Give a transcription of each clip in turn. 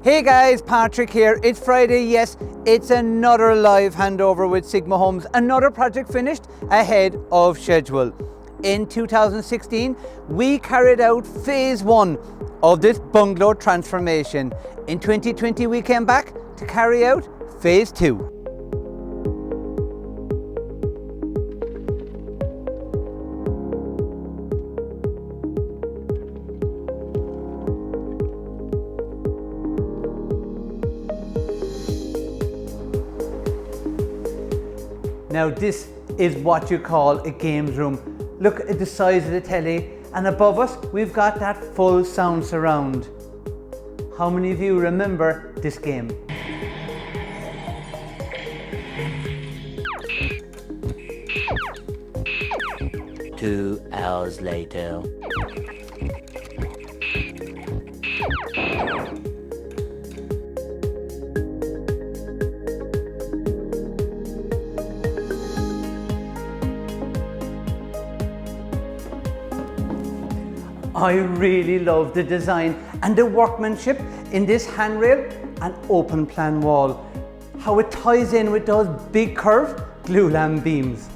Hey guys, Patrick here. It's Friday, yes, it's another live handover with Sigma Homes, another project finished ahead of schedule. In 2016, we carried out phase 1 of this bungalow transformation. In 2020, we came back to carry out phase 2. Now this is what you call a games room. Look at the size of the telly, and above us we've got that full sound surround. How many of you remember this game? Two hours later. I really love the design and the workmanship in this handrail and open plan wall. How it ties in with those big curved glulam beams.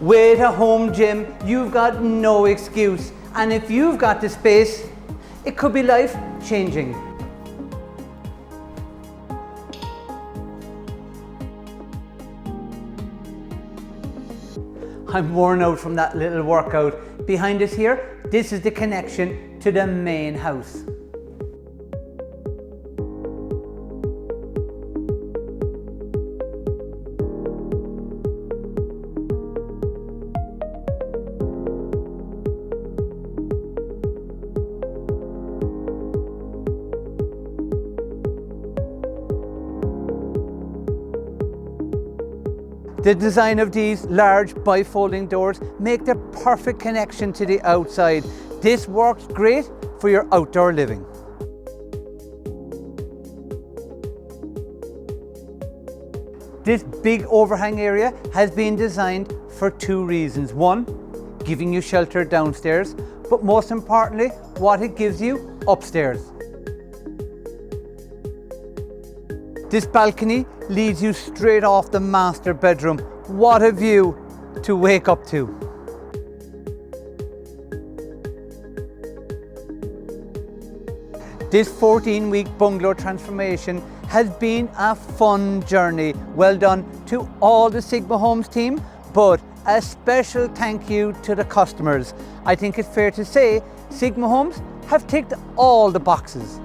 With a home gym, you've got no excuse. And if you've got the space, it could be life changing. I'm worn out from that little workout. Behind us here, this is the connection to the main house. The design of these large bifolding doors make the perfect connection to the outside. This works great for your outdoor living. This big overhang area has been designed for two reasons. One, giving you shelter downstairs, but most importantly, what it gives you upstairs. This balcony leads you straight off the master bedroom. What a view to wake up to. This 14-week bungalow transformation has been a fun journey. Well done to all the Sigma Homes team, but a special thank you to the customers. I think it's fair to say Sigma Homes have ticked all the boxes.